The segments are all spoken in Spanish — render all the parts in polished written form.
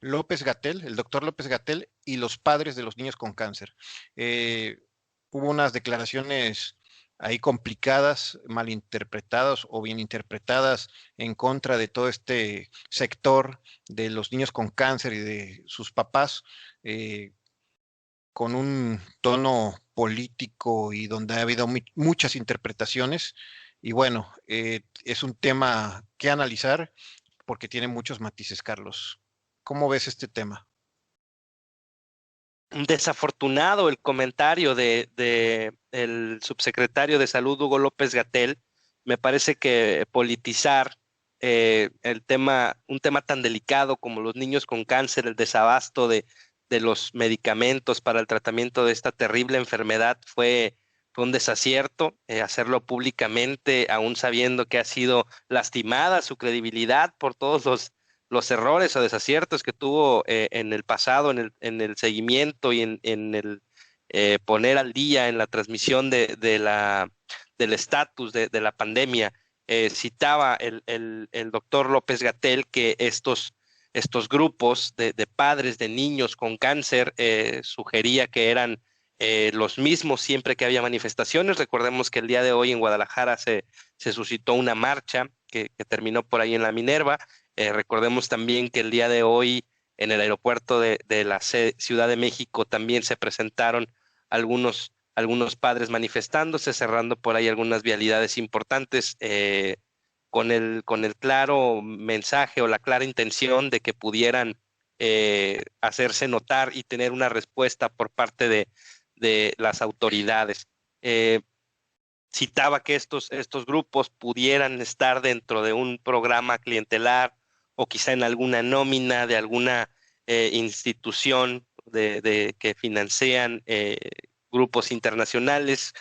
López-Gatell, el doctor López-Gatell y los padres de los niños con cáncer. Eh, Hubo unas declaraciones ahí complicadas, malinterpretadas o bien interpretadas en contra de todo este sector de los niños con cáncer y de sus papás, eh, con un tono político y donde ha habido muchas interpretaciones. Y bueno, es un tema que analizar porque tiene muchos matices, Carlos. ¿Cómo ves este tema? Desafortunado el comentario de el subsecretario de Salud, Hugo López-Gatell. Me parece que politizar el tema, un tema tan delicado como los niños con cáncer, el desabasto de los medicamentos para el tratamiento de esta terrible enfermedad fue un desacierto. Hacerlo públicamente, aún sabiendo que ha sido lastimada su credibilidad por todos los errores o desaciertos que tuvo en el pasado, en el seguimiento y en el poner al día en la transmisión del estatus de la pandemia. Citaba el doctor López-Gatell que estos grupos de padres de niños con cáncer sugería que eran los mismos siempre que había manifestaciones. Recordemos que el día de hoy en Guadalajara se suscitó una marcha que terminó por ahí en la Minerva. Recordemos también que el día de hoy en el aeropuerto de la Ciudad de México también se presentaron algunos padres manifestándose, cerrando por ahí algunas vialidades importantes, con el claro mensaje o la clara intención de que pudieran hacerse notar y tener una respuesta por parte de las autoridades. Eh, Citaba que estos grupos pudieran estar dentro de un programa clientelar o quizá en alguna nómina de alguna institución que financian grupos internacionales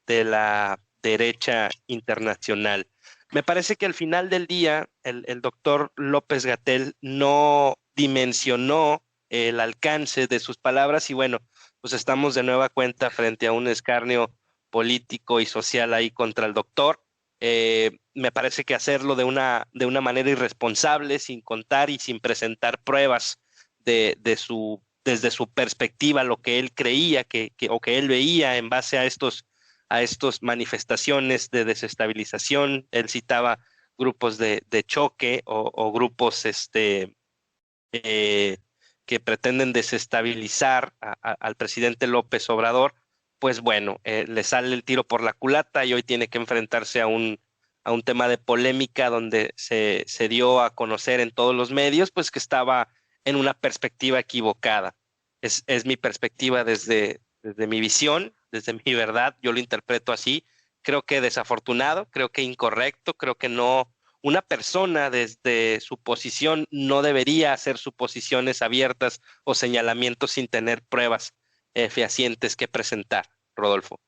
de la derecha internacional. Me parece que al final del día el doctor López-Gatell no dimensionó el alcance de sus palabras y bueno, pues estamos de nueva cuenta frente a un escarnio político y social ahí contra el doctor. Me parece que hacerlo de una manera irresponsable, sin contar y sin presentar pruebas desde su perspectiva, lo que él creía o que él veía en base a estos manifestaciones de desestabilización. Él citaba grupos de choque o grupos eh, que pretenden desestabilizar al presidente López Obrador. Pues bueno, le sale el tiro por la culata y hoy tiene que enfrentarse a un tema de polémica donde se dio a conocer en todos los medios, pues que estaba en una perspectiva equivocada. Es mi perspectiva desde mi visión, desde mi verdad, yo lo interpreto así. Creo que desafortunado, creo que incorrecto, creo que no, una persona desde su posición no debería hacer suposiciones abiertas o señalamientos sin tener pruebas fehacientes que presentar, Rodolfo.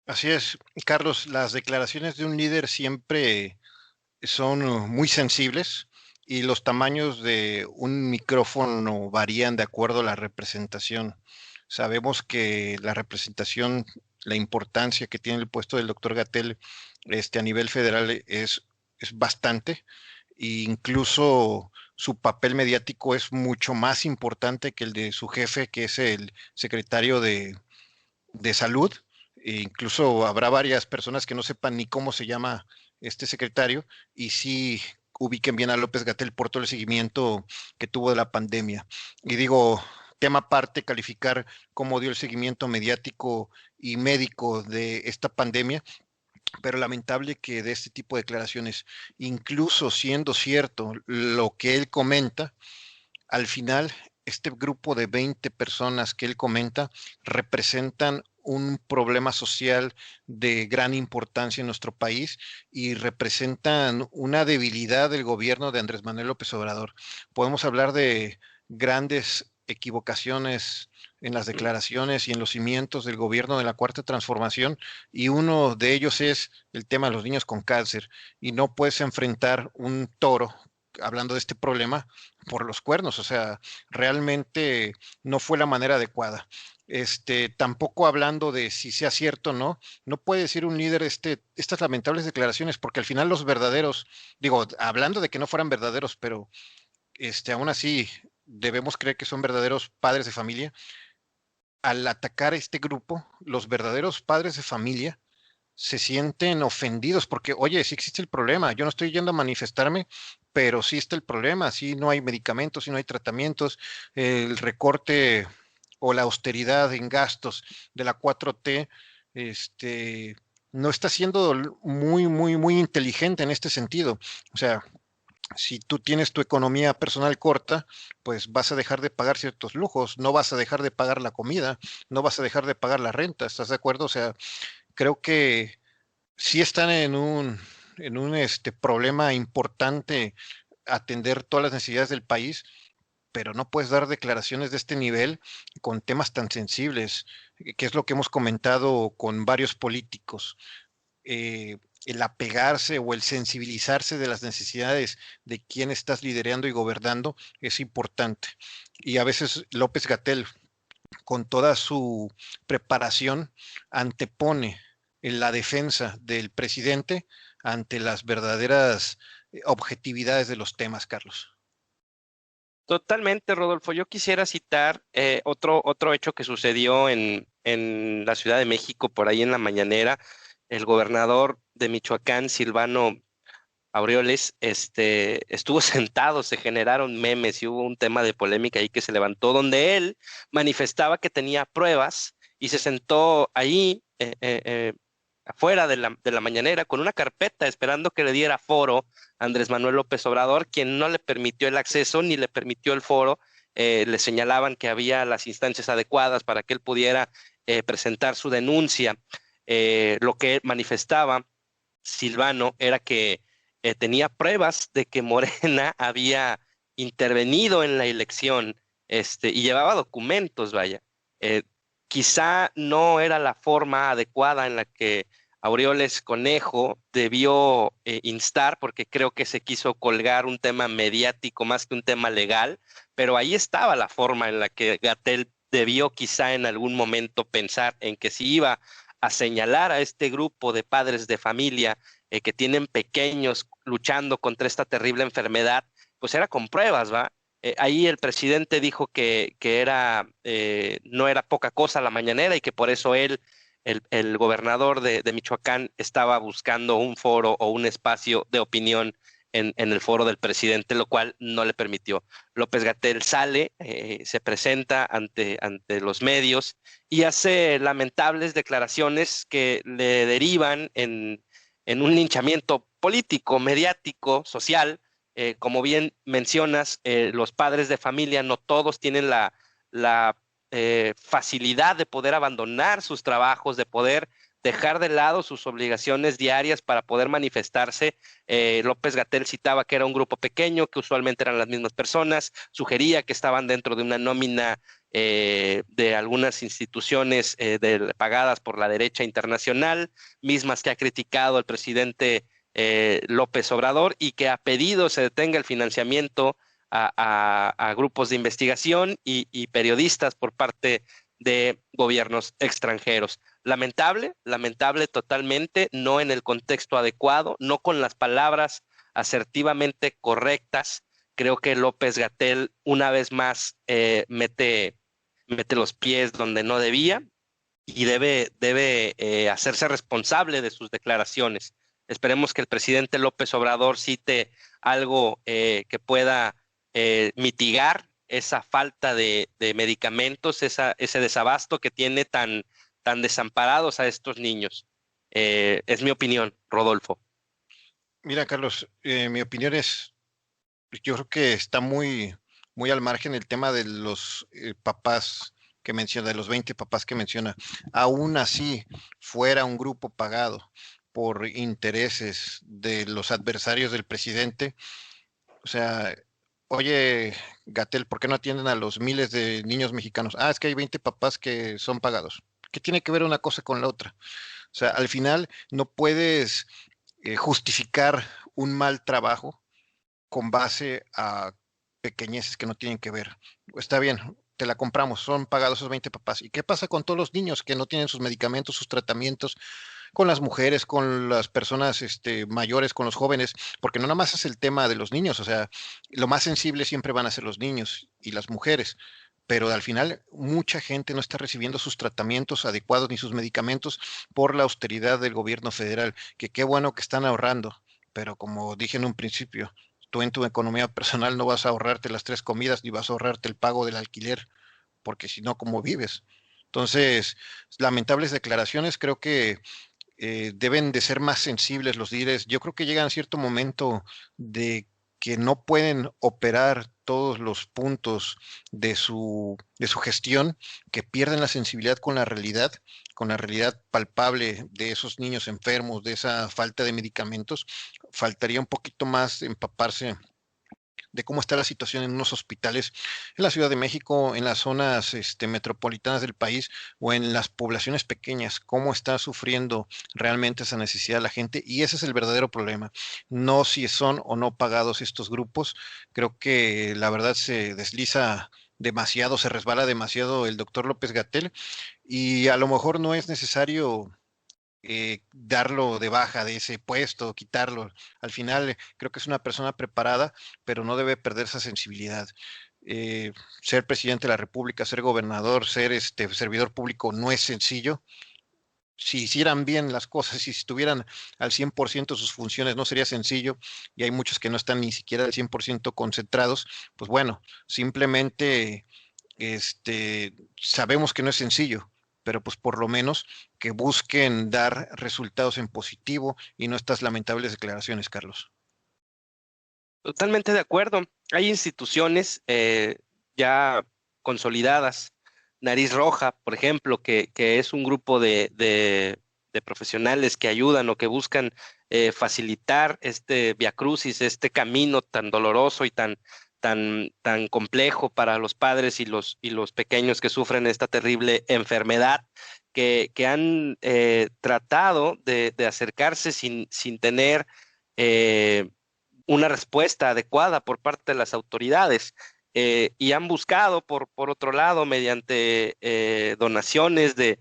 Así es, Carlos, las declaraciones de un líder siempre son muy sensibles y los tamaños de un micrófono varían de acuerdo a la representación. Sabemos que la representación, la importancia que tiene el puesto del doctor Gatell a nivel federal es bastante, e incluso su papel mediático es mucho más importante que el de su jefe, que es el secretario de salud. E incluso habrá varias personas que no sepan ni cómo se llama este secretario y sí ubiquen bien a López-Gatell por todo el seguimiento que tuvo de la pandemia. Y digo, tema aparte, calificar cómo dio el seguimiento mediático y médico de esta pandemia, pero lamentable que de este tipo de declaraciones, incluso siendo cierto lo que él comenta, al final, este grupo de 20 personas que él comenta representan un problema social de gran importancia en nuestro país y representan una debilidad del gobierno de Andrés Manuel López Obrador. Podemos hablar de grandes equivocaciones en las declaraciones y en los cimientos del gobierno de la Cuarta Transformación, y uno de ellos es el tema de los niños con cáncer. Y no puedes enfrentar un toro, hablando de este problema, por los cuernos. O sea, realmente no fue la manera adecuada. Tampoco hablando de si sea cierto o no, no puede decir un líder estas lamentables declaraciones, porque al final los verdaderos, digo, hablando de que no fueran verdaderos, pero aún así debemos creer que son verdaderos padres de familia. Al atacar a este grupo, los verdaderos padres de familia se sienten ofendidos porque, oye, sí existe el problema, yo no estoy yendo a manifestarme, pero sí está el problema, sí no hay medicamentos, sí no hay tratamientos, el recorte o la austeridad en gastos de la 4T, no está siendo muy inteligente en este sentido. O sea, si tú tienes tu economía personal corta, pues vas a dejar de pagar ciertos lujos, no vas a dejar de pagar la comida, no vas a dejar de pagar la renta, ¿estás de acuerdo? O sea, creo que sí están en un problema importante atender todas las necesidades del país, pero no puedes dar declaraciones de este nivel con temas tan sensibles, que es lo que hemos comentado con varios políticos. El apegarse o el sensibilizarse de las necesidades de quien estás liderando y gobernando es importante. Y a veces López Gatell, con toda su preparación, antepone en la defensa del presidente ante las verdaderas objetividades de los temas, Carlos. Totalmente, Rodolfo. Yo quisiera citar otro hecho que sucedió en la Ciudad de México, por ahí en la mañanera. El gobernador de Michoacán, Silvano Aureoles, estuvo sentado, se generaron memes y hubo un tema de polémica ahí que se levantó, donde él manifestaba que tenía pruebas y se sentó ahí afuera de la mañanera con una carpeta esperando que le diera foro a Andrés Manuel López Obrador, quien no le permitió el acceso ni le permitió el foro. Le señalaban que había las instancias adecuadas para que él pudiera presentar su denuncia. Lo que manifestaba Silvano era que tenía pruebas de que Morena había intervenido en la elección, y llevaba documentos, vaya. Eh, Quizá no era la forma adecuada en la que Aureoles Conejo debió instar, porque creo que se quiso colgar un tema mediático más que un tema legal, pero ahí estaba la forma en la que Gatell debió quizá en algún momento pensar en que si iba a señalar a este grupo de padres de familia que tienen pequeños luchando contra esta terrible enfermedad, pues era con pruebas, ¿va? Ahí el presidente dijo que no era poca cosa la mañanera y que por eso él, el gobernador de Michoacán, estaba buscando un foro o un espacio de opinión en el foro del presidente, lo cual no le permitió. López Gatell sale, se presenta ante los medios y hace lamentables declaraciones que le derivan en un linchamiento político, mediático, social. Como bien mencionas, los padres de familia no todos tienen la facilidad de poder abandonar sus trabajos, de poder dejar de lado sus obligaciones diarias para poder manifestarse. López Gatell citaba que era un grupo pequeño, que usualmente eran las mismas personas, sugería que estaban dentro de una nómina de algunas instituciones pagadas por la derecha internacional, mismas que ha criticado el presidente López Obrador, y que ha pedido se detenga el financiamiento a grupos de investigación y periodistas por parte de gobiernos extranjeros. Lamentable, lamentable totalmente, no en el contexto adecuado, no con las palabras asertivamente correctas. Creo que López Gatell una vez más mete los pies donde no debía y debe hacerse responsable de sus declaraciones. Esperemos que el presidente López Obrador cite algo que pueda mitigar esa falta de medicamentos, ese desabasto que tiene tan desamparados a estos niños. Es mi opinión, Rodolfo. Mira, Carlos, mi opinión es, yo creo que está muy al margen el tema de los papás que menciona, de los 20 papás que menciona. Aún así, fuera un grupo pagado por intereses de los adversarios del presidente, o sea, oye, Gatel, ¿por qué no atienden a los miles de niños mexicanos? Ah, es que hay 20 papás que son pagados. ¿Qué tiene que ver una cosa con la otra? O sea, al final no puedes justificar un mal trabajo con base a pequeñeces que no tienen que ver. Está bien, te la compramos, son pagados esos 20 papás. ¿Y qué pasa con todos los niños que no tienen sus medicamentos, sus tratamientos? con las mujeres, con las personas mayores, con los jóvenes, porque no nada más es el tema de los niños, o sea, lo más sensible siempre van a ser los niños y las mujeres. Pero al final mucha gente no está recibiendo sus tratamientos adecuados ni sus medicamentos por la austeridad del gobierno federal, que qué bueno que están ahorrando, pero como dije en un principio, tú en tu economía personal no vas a ahorrarte las tres comidas ni vas a ahorrarte el pago del alquiler, porque si no, ¿cómo vives? Entonces, lamentables declaraciones, creo que deben de ser más sensibles los líderes. Yo creo que llegan a cierto momento de que no pueden operar todos los puntos de su gestión, que pierden la sensibilidad con la realidad palpable de esos niños enfermos, de esa falta de medicamentos. Faltaría un poquito más empaparse de cómo está la situación en unos hospitales en la Ciudad de México, en las zonas metropolitanas del país o en las poblaciones pequeñas, cómo está sufriendo realmente esa necesidad la gente. Y ese es el verdadero problema, no si son o no pagados estos grupos. Creo que la verdad se desliza demasiado, se resbala demasiado el doctor López Gatell y a lo mejor no es necesario darlo de baja de ese puesto, quitarlo. Al final, creo que es una persona preparada, pero no debe perder esa sensibilidad. Ser presidente de la República, ser gobernador, ser servidor público no es sencillo. Si hicieran bien las cosas, si estuvieran al 100% sus funciones, no sería sencillo, y hay muchos que no están ni siquiera al 100% concentrados. Pues bueno, simplemente sabemos que no es sencillo, pero pues por lo menos que busquen dar resultados en positivo y no estas lamentables declaraciones, Carlos. Totalmente de acuerdo. Hay instituciones ya consolidadas. Nariz Roja, por ejemplo, que es un grupo de profesionales que ayudan o que buscan facilitar este viacrucis, este camino tan doloroso y tan complejo para los padres y los pequeños que sufren esta terrible enfermedad, que han tratado de acercarse sin tener eh, una respuesta adecuada por parte de las autoridades. Y han buscado, por otro lado, mediante donaciones de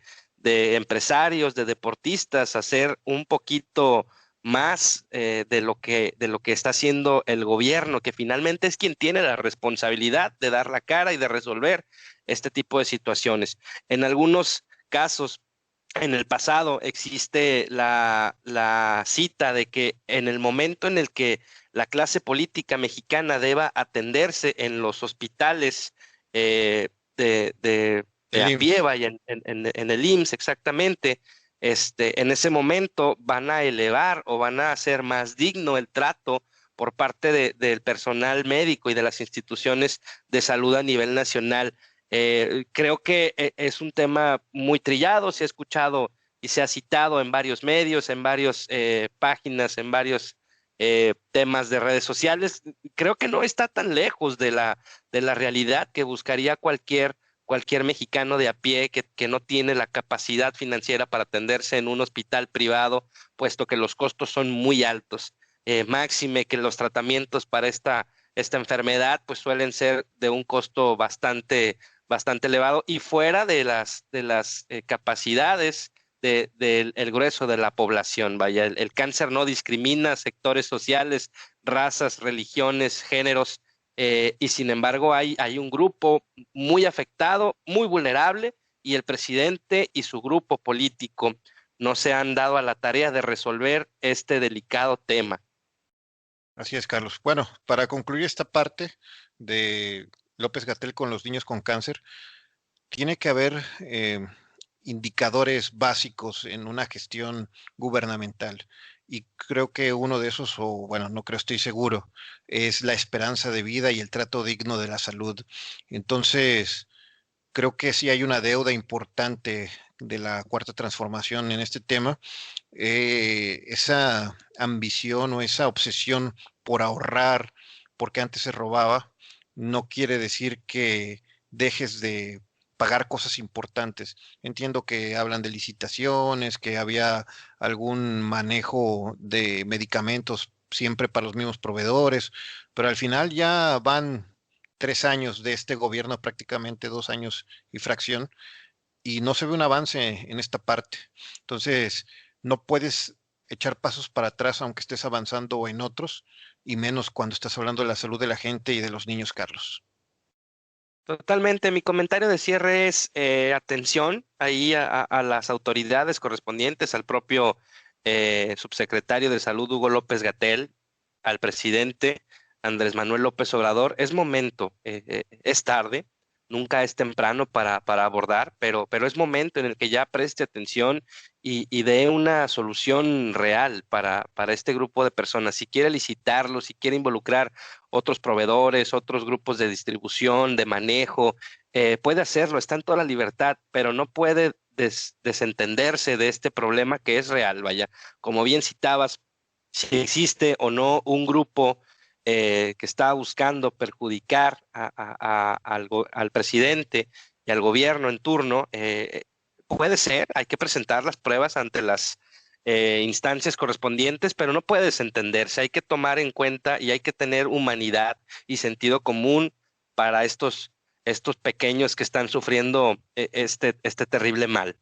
empresarios, de deportistas, hacer un poquito más de lo que está haciendo el gobierno, que finalmente es quien tiene la responsabilidad de dar la cara y de resolver este tipo de situaciones. En algunos casos, en el pasado existe la cita de que en el momento en el que la clase política mexicana deba atenderse en los hospitales eh, de El a pie, IMSS. vaya, en el IMSS exactamente, en ese momento van a elevar o van a hacer más digno el trato por parte del personal médico y de las instituciones de salud a nivel nacional. Creo que es un tema muy trillado, se ha escuchado y se ha citado en varios medios, en varias páginas, en varios temas de redes sociales. Creo que no está tan lejos de la realidad que buscaría cualquier mexicano de a pie que no tiene la capacidad financiera para atenderse en un hospital privado, puesto que los costos son muy altos. Máxime que los tratamientos para esta enfermedad pues suelen ser de un costo bastante elevado y fuera de las capacidades del el grueso de la población. Vaya, el cáncer no discrimina sectores sociales, razas, religiones, géneros, y sin embargo hay un grupo muy afectado, muy vulnerable, y el presidente y su grupo político no se han dado a la tarea de resolver este delicado tema. Así es, Carlos. Bueno, para concluir esta parte de López Gatell con los niños con cáncer, tiene que haber indicadores básicos en una gestión gubernamental. Y creo que uno de esos, o bueno, no creo, estoy seguro, es la esperanza de vida y el trato digno de la salud. Entonces, creo que sí hay una deuda importante de la cuarta transformación en este tema. Esa ambición o esa obsesión por ahorrar, porque antes se robaba, no quiere decir que dejes de pagar cosas importantes. Entiendo que hablan de licitaciones, que había algún manejo de medicamentos siempre para los mismos proveedores, pero al final ya van 3 años de este gobierno, prácticamente 2 años y fracción, y no se ve un avance en esta parte. Entonces, no puedes echar pasos para atrás aunque estés avanzando en otros, y menos cuando estás hablando de la salud de la gente y de los niños, Carlos. Totalmente. Mi comentario de cierre es atención ahí a las autoridades correspondientes, al propio subsecretario de Salud, Hugo López Gatell, al presidente Andrés Manuel López Obrador. Es momento, es tarde, nunca es temprano para abordar, pero es momento en el que ya preste atención y dé una solución real para este grupo de personas. Si quiere licitarlo, si quiere involucrar otros proveedores, otros grupos de distribución, de manejo, puede hacerlo, está en toda la libertad, pero no puede desentenderse de este problema que es real, vaya. Como bien citabas, si existe o no un grupo que está buscando perjudicar al presidente y al gobierno en turno, puede ser, hay que presentar las pruebas ante las instancias correspondientes, pero no puede desentenderse, hay que tomar en cuenta y hay que tener humanidad y sentido común para estos pequeños que están sufriendo este terrible mal.